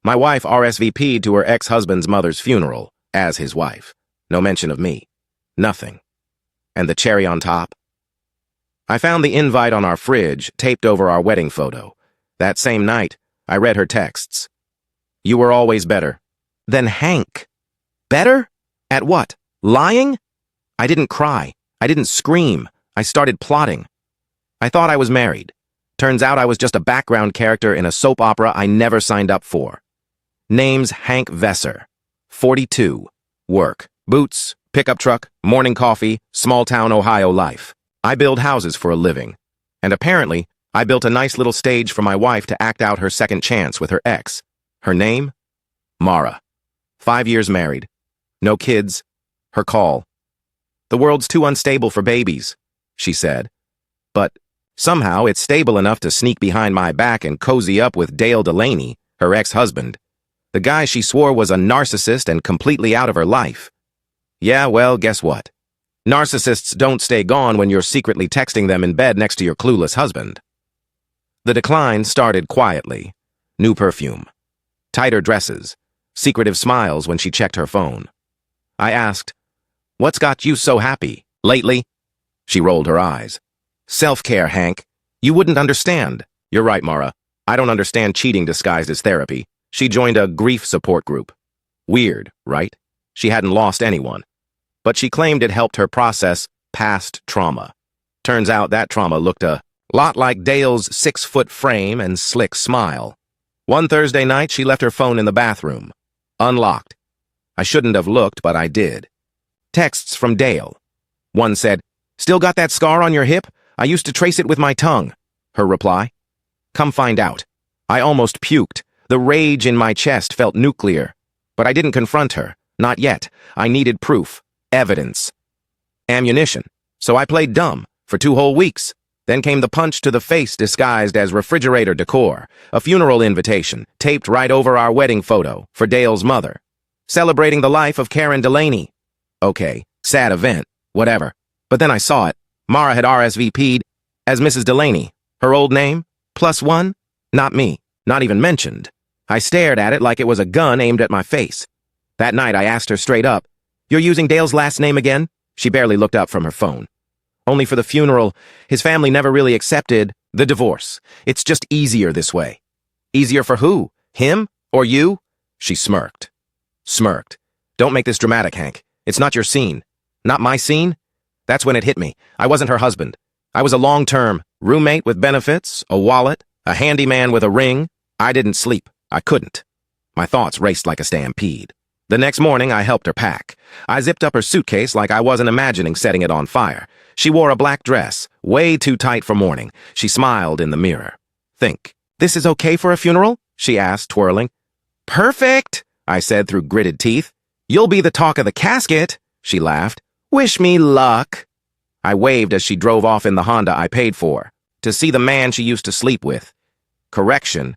My wife RSVP'd to her ex-husband's mother's funeral as his wife. No mention of me. Nothing. And the cherry on top? I found the invite on our fridge taped over our wedding photo. That same night, I read her texts. You were always better. Then Hank. Better? At what? Lying? I didn't cry. I didn't scream. I started plotting. I thought I was married. Turns out I was just a background character in a soap opera I never signed up for. Name's Hank Vesser. 42. Work. Boots, pickup truck, morning coffee, small-town Ohio life. I build houses for a living. And apparently, I built a nice little stage for my wife to act out her second chance with her ex. Her name? Mara. 5 years married. No kids. Her call. The world's too unstable for babies, she said. But somehow it's stable enough to sneak behind my back and cozy up with Dale Delaney, her ex-husband. The guy she swore was a narcissist and completely out of her life. Yeah, well, guess what? Narcissists don't stay gone when you're secretly texting them in bed next to your clueless husband. The decline started quietly. New perfume. Tighter dresses. Secretive smiles when she checked her phone. I asked, "What's got you so happy, lately?" She rolled her eyes. "Self-care, Hank. You wouldn't understand." "You're right, Mara. I don't understand cheating disguised as therapy." She joined a grief support group. Weird, right? She hadn't lost anyone. But she claimed it helped her process past trauma. Turns out that trauma looked a lot like Dale's 6-foot frame and slick smile. One Thursday night, she left her phone in the bathroom. Unlocked. I shouldn't have looked, but I did. Texts from Dale. One said, "Still got that scar on your hip? I used to trace it with my tongue." Her reply, "Come find out." I almost puked. The rage in my chest felt nuclear. But I didn't confront her. Not yet. I needed proof. Evidence. Ammunition. So I played dumb for 2 whole weeks. Then came the punch to the face disguised as refrigerator decor, a funeral invitation taped right over our wedding photo for Dale's mother. Celebrating the life of Karen Delaney. Okay, sad event, whatever. But then I saw it. Mara had RSVP'd as Mrs. Delaney. Her old name? +1? Not me. Not even mentioned. I stared at it like it was a gun aimed at my face. That night I asked her straight up, "You're using Dale's last name again?" She barely looked up from her phone. "Only for the funeral. His family never really accepted the divorce. It's just easier this way." "Easier for who? Him? Or you?" She smirked. Smirked. "Don't make this dramatic, Hank. It's not your scene." "Not my scene?" That's when it hit me. I wasn't her husband. I was a long-term roommate with benefits, a wallet, a handyman with a ring. I didn't sleep. I couldn't. My thoughts raced like a stampede. The next morning, I helped her pack. I zipped up her suitcase like I wasn't imagining setting it on fire. She wore a black dress, way too tight for mourning. She smiled in the mirror. "Think, this is okay for a funeral?" she asked, twirling. "Perfect," I said through gritted teeth. "You'll be the talk of the casket," she laughed. "Wish me luck." I waved as she drove off in the Honda I paid for, to see the man she used to sleep with. Correction,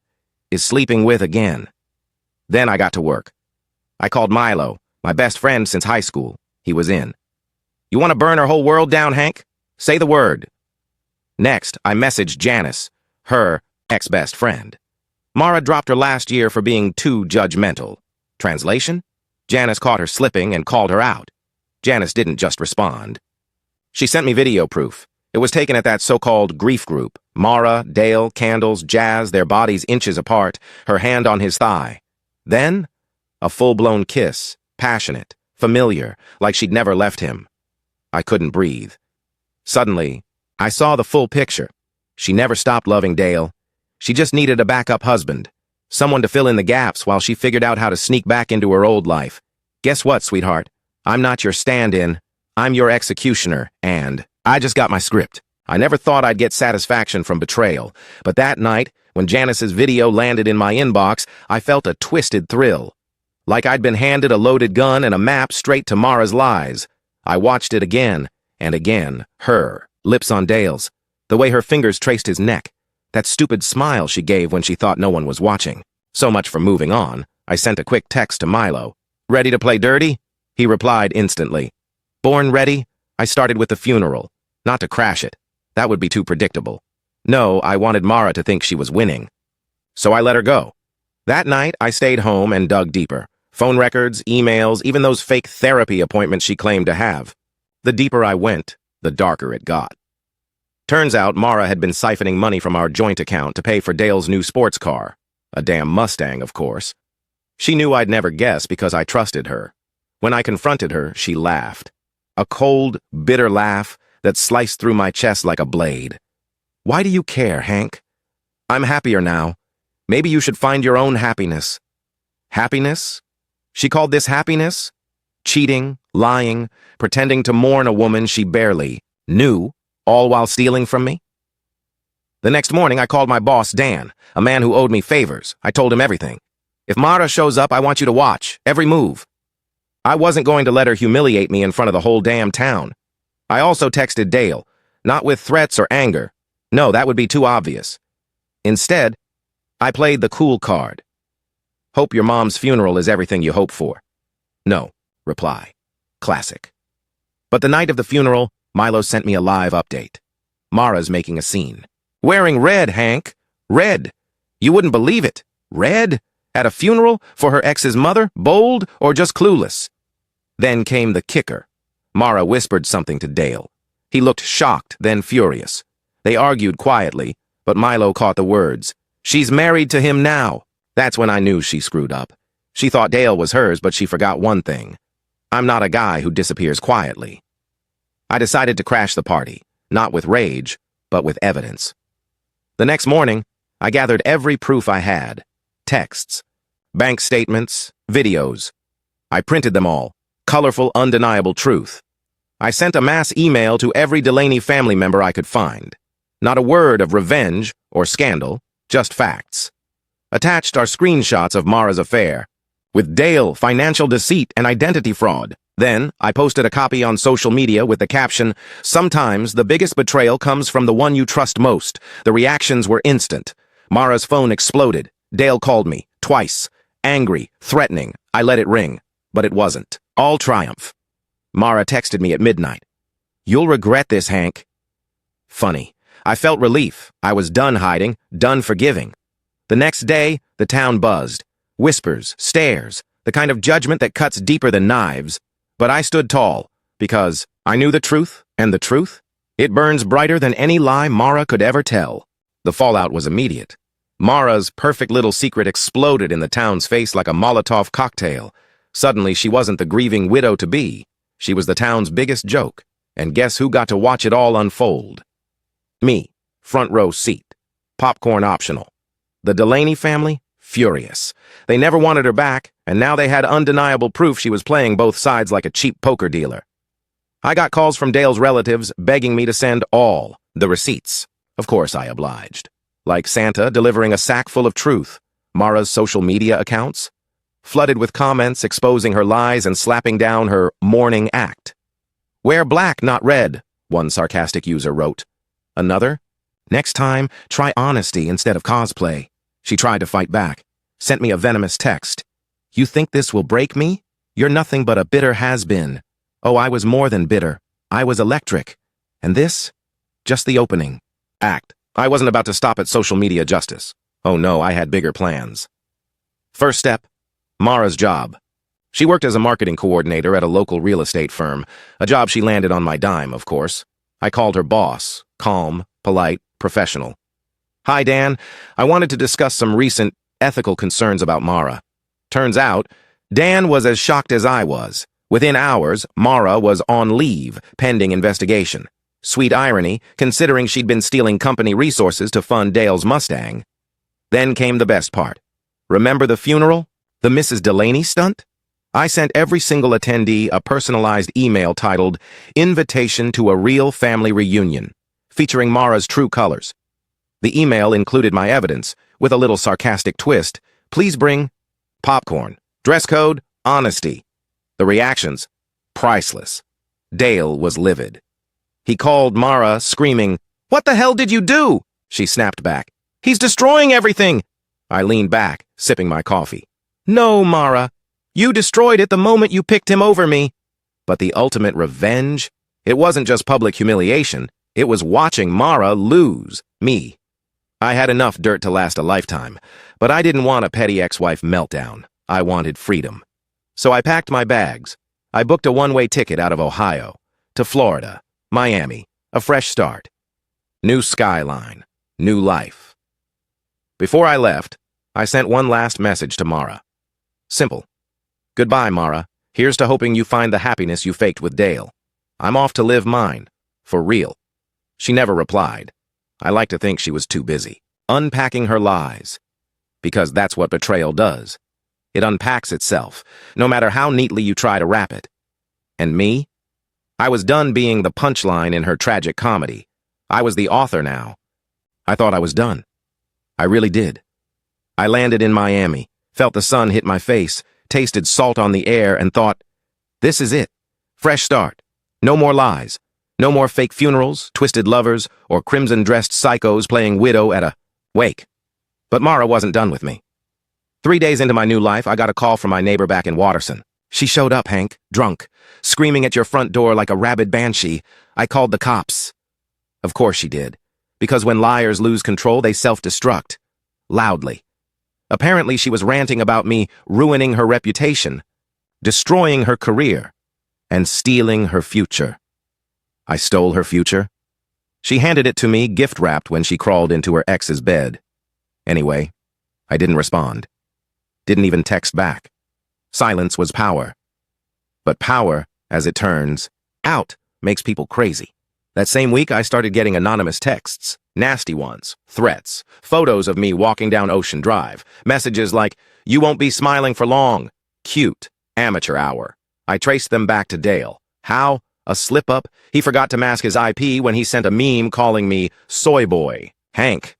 is sleeping with again. Then I got to work. I called Milo, my best friend since high school. He was in. "You want to burn her whole world down, Hank? Say the word." Next, I messaged Janice, her ex-best friend. Mara dropped her last year for being too judgmental. Translation? Janice caught her slipping and called her out. Janice didn't just respond. She sent me video proof. It was taken at that so-called grief group. Mara, Dale, candles, Jazz, their bodies inches apart, her hand on his thigh. Then, a full-blown kiss, passionate, familiar, like she'd never left him. I couldn't breathe. Suddenly, I saw the full picture. She never stopped loving Dale. She just needed a backup husband, someone to fill in the gaps while she figured out how to sneak back into her old life. Guess what, sweetheart? I'm not your stand-in. I'm your executioner, and I just got my script. I never thought I'd get satisfaction from Betrayal, but that night, when Janice's video landed in my inbox, I felt a twisted thrill. Like I'd been handed a loaded gun and a map straight to Mara's lies. I watched it again and again, her, lips on Dale's, the way her fingers traced his neck, that stupid smile she gave when she thought no one was watching. So much for moving on. I sent a quick text to Milo. "Ready to play dirty?" He replied instantly. "Born ready?" I started with the funeral. Not to crash it. That would be too predictable. No, I wanted Mara to think she was winning. So I let her go. That night, I stayed home and dug deeper. Phone records, emails, even those fake therapy appointments she claimed to have. The deeper I went, the darker it got. Turns out Mara had been siphoning money from our joint account to pay for Dale's new sports car. A damn Mustang, of course. She knew I'd never guess because I trusted her. When I confronted her, she laughed. A cold, bitter laugh that sliced through my chest like a blade. Why do you care, Hank? I'm happier now. Maybe you should find your own happiness. Happiness? She called this happiness? Cheating, lying, pretending to mourn a woman she barely knew, all while stealing from me? The next morning, I called my boss, Dan, a man who owed me favors. I told him everything. If Mara shows up, I want you to watch, every move. I wasn't going to let her humiliate me in front of the whole damn town. I also texted Dale, not with threats or anger. No, that would be too obvious. Instead, I played the cool card. Hope your mom's funeral is everything you hope for. No, reply. Classic. But the night of the funeral, Milo sent me a live update. Mara's making a scene. Wearing red, Hank. Red. You wouldn't believe it. Red? At a funeral? For her ex's mother? Bold or just clueless? Then came the kicker. Mara whispered something to Dale. He looked shocked, then furious. They argued quietly, but Milo caught the words. She's married to him now. That's when I knew she screwed up. She thought Dale was hers, but she forgot one thing. I'm not a guy who disappears quietly. I decided to crash the party, not with rage, but with evidence. The next morning, I gathered every proof I had. Texts, bank statements, videos. I printed them all. Colorful, undeniable truth. I sent a mass email to every Delaney family member I could find. Not a word of revenge or scandal, just facts. Attached are screenshots of Mara's affair, with Dale, financial deceit, and identity fraud. Then, I posted a copy on social media with the caption, "Sometimes the biggest betrayal comes from the one you trust most." The reactions were instant. Mara's phone exploded. Dale called me, twice. Angry, threatening. I let it ring. But it wasn't. All triumph. Mara texted me at midnight. "You'll regret this, Hank." Funny. I felt relief. I was done hiding, done forgiving. The next day, the town buzzed. Whispers, stares, the kind of judgment that cuts deeper than knives. But I stood tall, because I knew the truth, and the truth, it burns brighter than any lie Mara could ever tell. The fallout was immediate. Mara's perfect little secret exploded in the town's face like a Molotov cocktail. Suddenly, she wasn't the grieving widow-to-be. She was the town's biggest joke. And guess who got to watch it all unfold? Me, front row seat. Popcorn optional. The Delaney family, furious. They never wanted her back, and now they had undeniable proof she was playing both sides like a cheap poker dealer. I got calls from Dale's relatives begging me to send all the receipts. Of course I obliged. Like Santa delivering a sack full of truth. Mara's social media accounts, flooded with comments exposing her lies and slapping down her mourning act. "Wear black, not red," one sarcastic user wrote. Another, "Next time, try honesty instead of cosplay." She tried to fight back, sent me a venomous text. "You think this will break me? You're nothing but a bitter has-been." Oh, I was more than bitter. I was electric. And this? Just the opening. Act. I wasn't about to stop at social media justice. Oh no, I had bigger plans. First step, Mara's job. She worked as a marketing coordinator at a local real estate firm, a job she landed on my dime, of course. I called her boss, calm, polite, professional. "Hi, Dan. I wanted to discuss some recent ethical concerns about Mara." Turns out, Dan was as shocked as I was. Within hours, Mara was on leave, pending investigation. Sweet irony, considering she'd been stealing company resources to fund Dale's Mustang. Then came the best part. Remember the funeral? The Mrs. Delaney stunt? I sent every single attendee a personalized email titled "Invitation to a Real Family Reunion," featuring Mara's true colors. The email included my evidence, with a little sarcastic twist. Please bring popcorn. Dress code, honesty. The reactions, priceless. Dale was livid. He called Mara, screaming, "What the hell did you do?" She snapped back. "He's destroying everything." I leaned back, sipping my coffee. "No, Mara. You destroyed it the moment you picked him over me." But the ultimate revenge? It wasn't just public humiliation. It was watching Mara lose me. I had enough dirt to last a lifetime, but I didn't want a petty ex-wife meltdown. I wanted freedom. So I packed my bags. I booked a one-way ticket out of Ohio to Florida, Miami, a fresh start. New skyline, new life. Before I left, I sent one last message to Mara. Simple. Goodbye, Mara. Here's to hoping you find the happiness you faked with Dale. I'm off to live mine. For real. She never replied. I like to think she was too busy, unpacking her lies. Because that's what betrayal does. It unpacks itself, no matter how neatly you try to wrap it. And me? I was done being the punchline in her tragic comedy. I was the author now. I thought I was done. I really did. I landed in Miami, felt the sun hit my face, tasted salt on the air, and thought, this is it. Fresh start. No more lies. No more fake funerals, twisted lovers, or crimson-dressed psychos playing widow at a wake. But Mara wasn't done with me. 3 days into my new life, I got a call from my neighbor back in Watterson. She showed up, Hank, drunk, screaming at your front door like a rabid banshee. I called the cops. Of course she did, because when liars lose control, they self-destruct. Loudly. Apparently she was ranting about me ruining her reputation, destroying her career, and stealing her future. I stole her future. She handed it to me gift-wrapped when she crawled into her ex's bed. Anyway, I didn't respond. Didn't even text back. Silence was power. But power, as it turns out, makes people crazy. That same week, I started getting anonymous texts, nasty ones, threats, photos of me walking down Ocean Drive, messages like, you won't be smiling for long, cute, amateur hour. I traced them back to Dale. How? A slip-up? He forgot to mask his IP when he sent a meme calling me Soy Boy, Hank.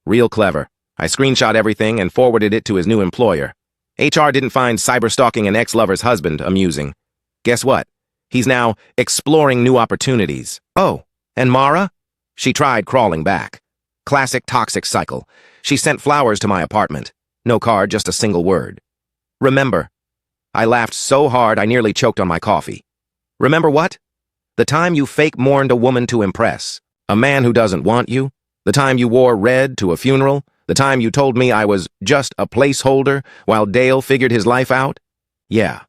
Real clever. I screenshot everything and forwarded it to his new employer. HR didn't find cyberstalking an ex-lover's husband amusing. Guess what? He's now exploring new opportunities. Oh, and Mara? She tried crawling back. Classic toxic cycle. She sent flowers to my apartment. No card, just a single word. Remember. I laughed so hard I nearly choked on my coffee. Remember what? The time you fake mourned a woman to impress. A man who doesn't want you. The time you wore red to a funeral. The time you told me I was just a placeholder while Dale figured his life out. Yeah,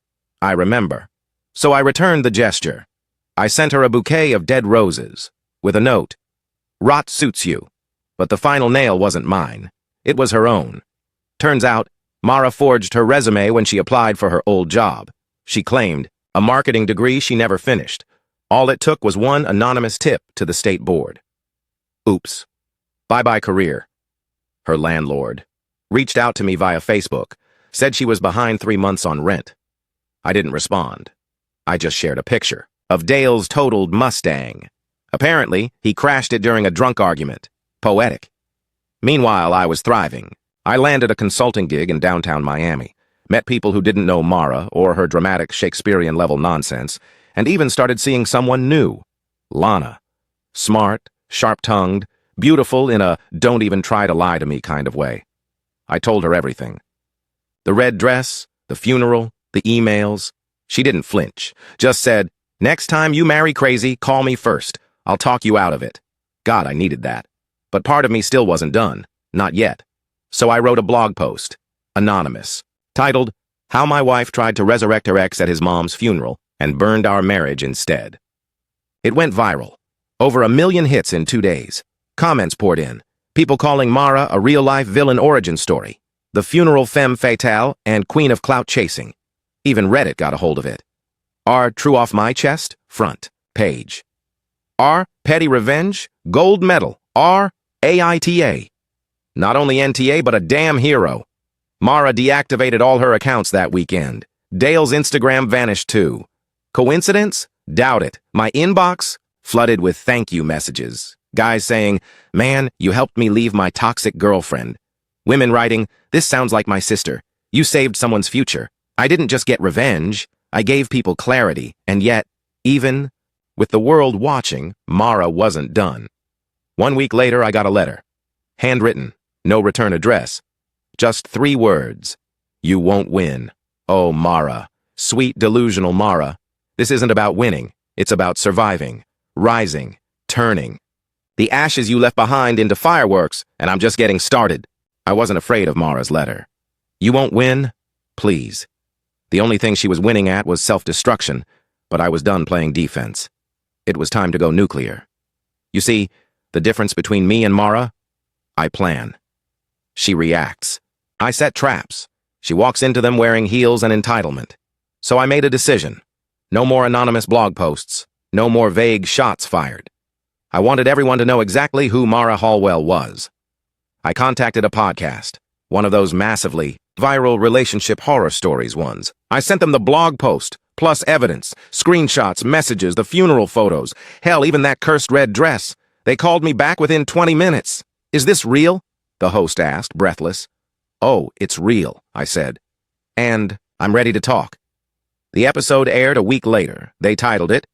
I remember. So I returned the gesture. I sent her a bouquet of dead roses, with a note. Rot suits you. But the final nail wasn't mine. It was her own. Turns out, Mara forged her resume when she applied for her old job. She claimed a marketing degree she never finished. All it took was one anonymous tip to the state board. Oops. Bye-bye career. Her landlord reached out to me via Facebook, said she was behind 3 months on rent. I didn't respond. I just shared a picture of Dale's totaled Mustang. Apparently, he crashed it during a drunk argument. Poetic. Meanwhile, I was thriving. I landed a consulting gig in downtown Miami, met people who didn't know Mara or her dramatic Shakespearean-level nonsense, and even started seeing someone new. Lana. Smart, sharp-tongued, beautiful in a don't even try to lie to me kind of way. I told her everything. The red dress, the funeral, the emails. She didn't flinch, just said, next time you marry crazy, call me first. I'll talk you out of it. God, I needed that. But part of me still wasn't done. Not yet. So I wrote a blog post, anonymous, titled, How My Wife Tried to Resurrect Her Ex at His Mom's Funeral and Burned Our Marriage Instead. It went viral. Over 1 million hits in 2 days. Comments poured in. People calling Mara a real-life villain origin story. The funeral femme fatale and queen of clout chasing. Even Reddit got a hold of it. R. True off my chest, front, page. R. Petty revenge, gold medal, R. AITA. Not only NTA, but a damn hero. Mara deactivated all her accounts that weekend. Dale's Instagram vanished too. Coincidence? Doubt it. My inbox? Flooded with thank you messages. Guys saying, man, you helped me leave my toxic girlfriend. Women writing, this sounds like my sister. You saved someone's future. I didn't just get revenge. I gave people clarity. And yet, even with the world watching, Mara wasn't done. 1 week later, I got a letter. Handwritten. No return address. Just 3 words. You won't win. Oh, Mara. Sweet, delusional Mara. This isn't about winning. It's about surviving, rising, turning. the ashes you left behind into fireworks, and I'm just getting started. I wasn't afraid of Mara's letter. You won't win? Please. The only thing she was winning at was self-destruction, but I was done playing defense. It was time to go nuclear. You see, the difference between me and Mara? I plan. She reacts. I set traps. She walks into them wearing heels and entitlement. So I made a decision. No more anonymous blog posts. No more vague shots fired. I wanted everyone to know exactly who Mara Hallwell was. I contacted a podcast, one of those massively viral relationship horror stories ones. I sent them the blog post, plus evidence, screenshots, messages, the funeral photos, hell, even that cursed red dress. They called me back within 20 minutes. Is this real? The host asked, breathless. Oh, it's real, I said. And I'm ready to talk. The episode aired a week later. They titled it,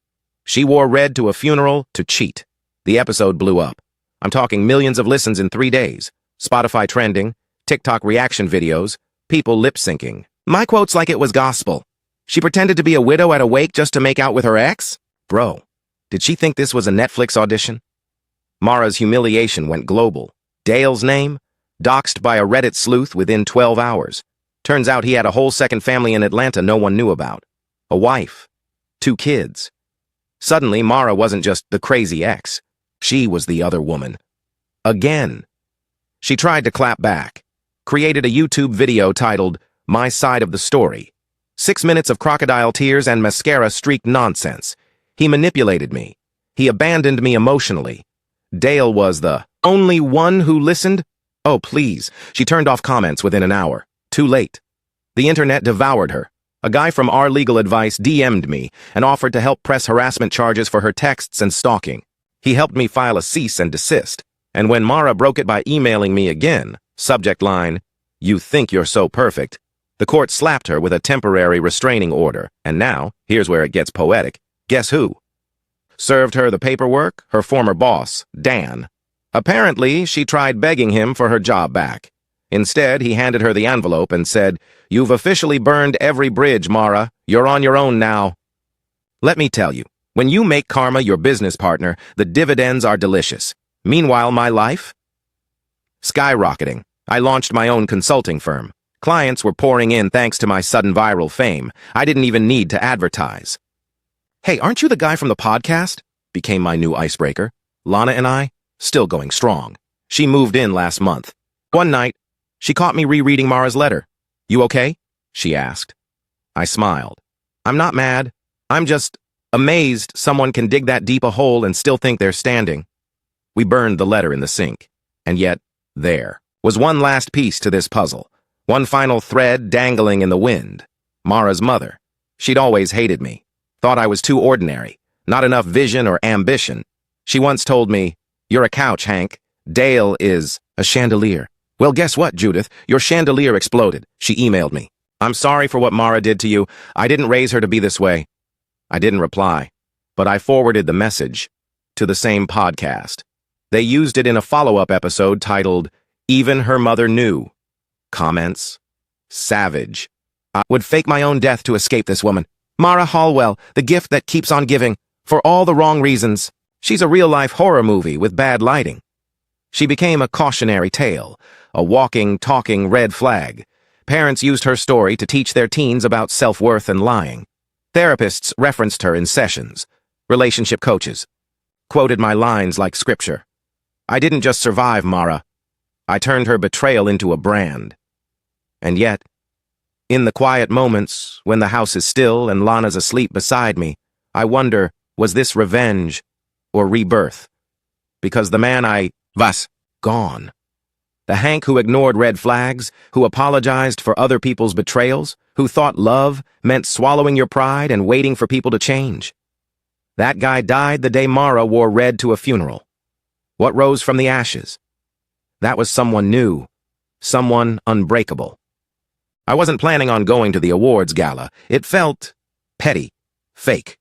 She Wore Red to a Funeral to Cheat. The episode blew up. I'm talking millions of listens in 3 days. Spotify trending, TikTok reaction videos, people lip-syncing. My quote's like it was gospel. She pretended to be a widow at a wake just to make out with her ex? Bro, did she think this was a Netflix audition? Mara's humiliation went global. Dale's name? Doxed by a Reddit sleuth within 12 hours. Turns out he had a whole second family in Atlanta no one knew about. A wife. 2 kids. Suddenly, Mara wasn't just the crazy ex. She was the other woman. Again. She tried to clap back. Created a YouTube video titled, My Side of the Story. 6 minutes of crocodile tears and mascara-streaked nonsense. He manipulated me. He abandoned me emotionally. Dale was the only one who listened? Oh, please. She turned off comments within an hour. Too late. The internet devoured her. A guy from Our Legal Advice DM'd me and offered to help press harassment charges for her texts and stalking. He helped me file a cease and desist. And when Mara broke it by emailing me again, subject line, You think you're so perfect, the court slapped her with a temporary restraining order. And now, here's where it gets poetic, guess who? Served her the paperwork, her former boss, Dan. Apparently, she tried begging him for her job back. Instead, he handed her the envelope and said, You've officially burned every bridge, Mara. You're on your own now. Let me tell you, when you make karma your business partner, the dividends are delicious. Meanwhile, my life? Skyrocketing. I launched my own consulting firm. Clients were pouring in thanks to my sudden viral fame. I didn't even need to advertise. Hey, aren't you the guy from the podcast? Became my new icebreaker. Lana and I, still going strong. She moved in last month. One night, she caught me rereading Mara's letter. You okay? She asked. I smiled. I'm not mad. I'm just amazed someone can dig that deep a hole and still think they're standing. We burned the letter in the sink. And yet, there was one last piece to this puzzle. One final thread dangling in the wind. Mara's mother. She'd always hated me. Thought I was too ordinary. Not enough vision or ambition. She once told me, You're a couch, Hank. Dale is a chandelier. Well, guess what, Judith? Your chandelier exploded. She emailed me. I'm sorry for what Mara did to you. I didn't raise her to be this way. I didn't reply, but I forwarded the message to the same podcast. They used it in a follow-up episode titled, Even Her Mother Knew. Comments? Savage. I would fake my own death to escape this woman. Mara Hallwell, the gift that keeps on giving, for all the wrong reasons. She's a real-life horror movie with bad lighting. She became a cautionary tale, a walking, talking red flag. Parents used her story to teach their teens about self-worth and lying. Therapists referenced her in sessions. Relationship coaches quoted my lines like scripture. I didn't just survive Mara. I turned her betrayal into a brand. And yet, in the quiet moments, when the house is still and Lana's asleep beside me, I wonder, was this revenge or rebirth? Because the man I was gone. The Hank who ignored red flags, who apologized for other people's betrayals, who thought love meant swallowing your pride and waiting for people to change. That guy died the day Mara wore red to a funeral. What rose from the ashes? That was someone new, someone unbreakable. I wasn't planning on going to the awards gala. It felt petty, fake.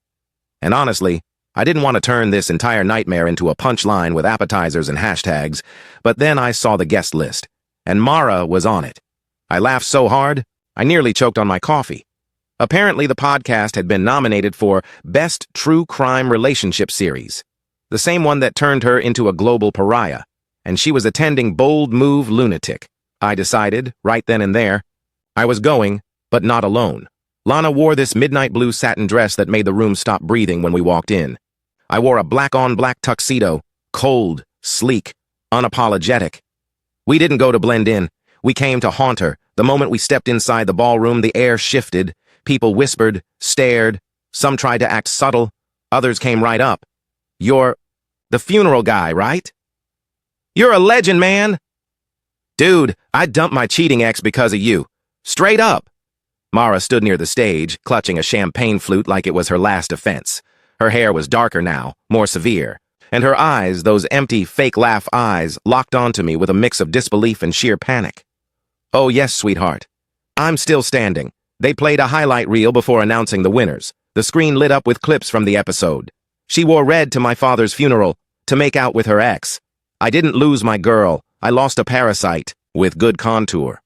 And honestly, I didn't want to turn this entire nightmare into a punchline with appetizers and hashtags, but then I saw the guest list, and Mara was on it. I laughed so hard, I nearly choked on my coffee. Apparently, the podcast had been nominated for Best True Crime Relationship Series. the same one that turned her into a global pariah, and she was attending bold move lunatic. I decided, right then and there, I was going, but not alone. Lana wore this midnight blue satin dress that made the room stop breathing when we walked in. I wore a black-on-black tuxedo, cold, sleek, unapologetic. We didn't go to blend in. We came to haunt her. The moment we stepped inside the ballroom, the air shifted. People whispered, stared. Some tried to act subtle. Others came right up. "You're the funeral guy, right? You're a legend, man!" "Dude, I dumped my cheating ex because of you. Straight up." Mara stood near the stage, clutching a champagne flute like it was her last offense. Her hair was darker now, more severe, and her eyes, those empty, fake laugh eyes, locked onto me with a mix of disbelief and sheer panic. "Oh yes, sweetheart. I'm still standing." They played a highlight reel before announcing the winners. The screen lit up with clips from the episode. She wore red to my father's funeral, to make out with her ex. I didn't lose my girl. I lost a parasite, with good contour.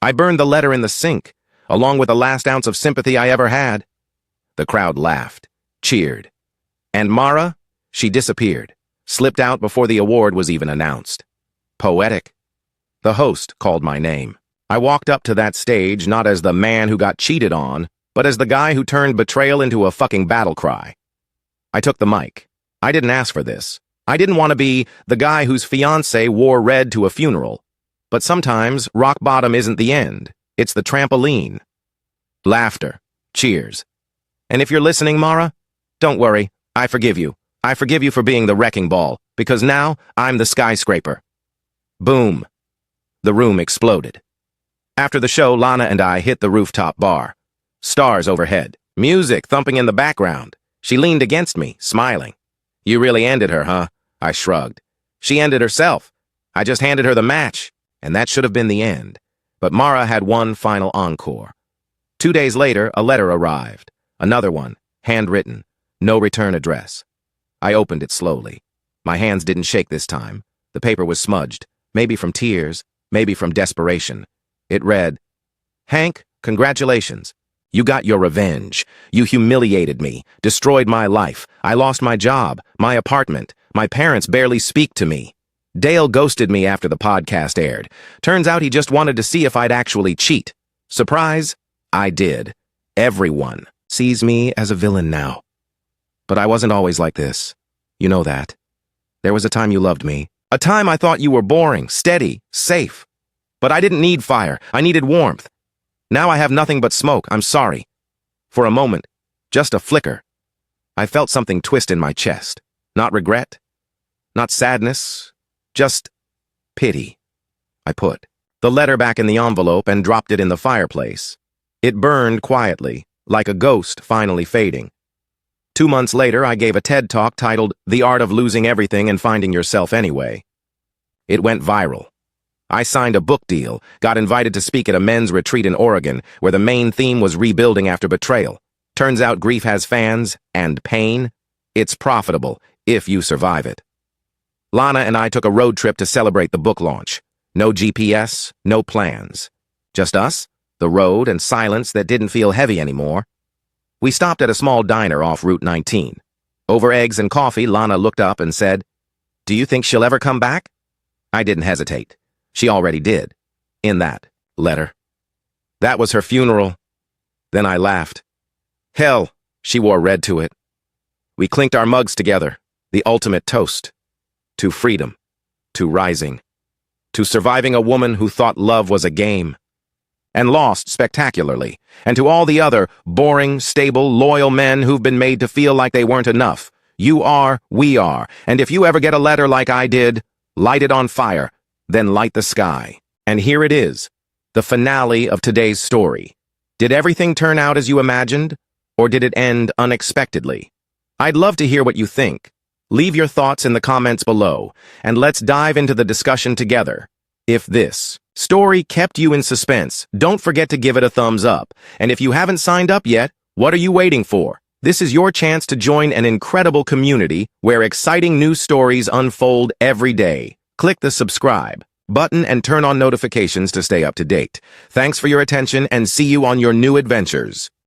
I burned the letter in the sink, along with the last ounce of sympathy I ever had. The crowd laughed, cheered. And Mara? She disappeared, slipped out before the award was even announced. Poetic. The host called my name. I walked up to that stage not as the man who got cheated on, but as the guy who turned betrayal into a fucking battle cry. I took the mic. I didn't ask for this. I didn't want to be the guy whose fiancé wore red to a funeral. But sometimes rock bottom isn't the end. It's the trampoline. Laughter. Cheers. And if you're listening, Mara, don't worry. I forgive you. I forgive you for being the wrecking ball, because now I'm the skyscraper. Boom. The room exploded. After the show, Lana and I hit the rooftop bar. Stars overhead. Music thumping in the background. She leaned against me, smiling. "You really ended her, huh?" I shrugged. "She ended herself. I just handed her the match, and that should have been the end." But Mara had one final encore. 2 days later, a letter arrived. Another one, handwritten, no return address. I opened it slowly. My hands didn't shake this time. The paper was smudged, maybe from tears, maybe from desperation. It read, "Hank, congratulations. You got your revenge. You humiliated me, destroyed my life. I lost my job, my apartment. My parents barely speak to me. Dale ghosted me after the podcast aired. Turns out he just wanted to see if I'd actually cheat. Surprise, I did. Everyone sees me as a villain now. But I wasn't always like this. You know that. There was a time you loved me. A time I thought you were boring, steady, safe. But I didn't need fire. I needed warmth. Now I have nothing but smoke. I'm sorry." For a moment, just a flicker, I felt something twist in my chest. Not regret, not sadness, just pity. I put the letter back in the envelope and dropped it in the fireplace. It burned quietly, like a ghost finally fading. 2 months later, I gave a TED Talk titled "The Art of Losing Everything and Finding Yourself Anyway." It went viral. I signed a book deal, got invited to speak at a men's retreat in Oregon, where the main theme was rebuilding after betrayal. Turns out grief has fans, and pain. It's profitable, if you survive it. Lana and I took a road trip to celebrate the book launch. No GPS, no plans. Just us, the road, and silence that didn't feel heavy anymore. We stopped at a small diner off Route 19. Over eggs and coffee, Lana looked up and said, "Do you think she'll ever come back?" I didn't hesitate. She already did, in that letter. That was her funeral. Then I laughed. Hell, she wore red to it. We clinked our mugs together, the ultimate toast. To freedom, to rising, to surviving a woman who thought love was a game, and lost spectacularly, and to all the other boring, stable, loyal men who've been made to feel like they weren't enough. You are, we are, and if you ever get a letter like I did, light it on fire. Then light the sky. And here it is, the finale of today's story. Did everything turn out as you imagined, or did it end unexpectedly? I'd love to hear what you think. Leave your thoughts in the comments below, and let's dive into the discussion together. If this story kept you in suspense, don't forget to give it a thumbs up. And if you haven't signed up yet, what are you waiting for? This is your chance to join an incredible community where exciting new stories unfold every day. Click the subscribe button and turn on notifications to stay up to date. Thanks for your attention and see you on your new adventures.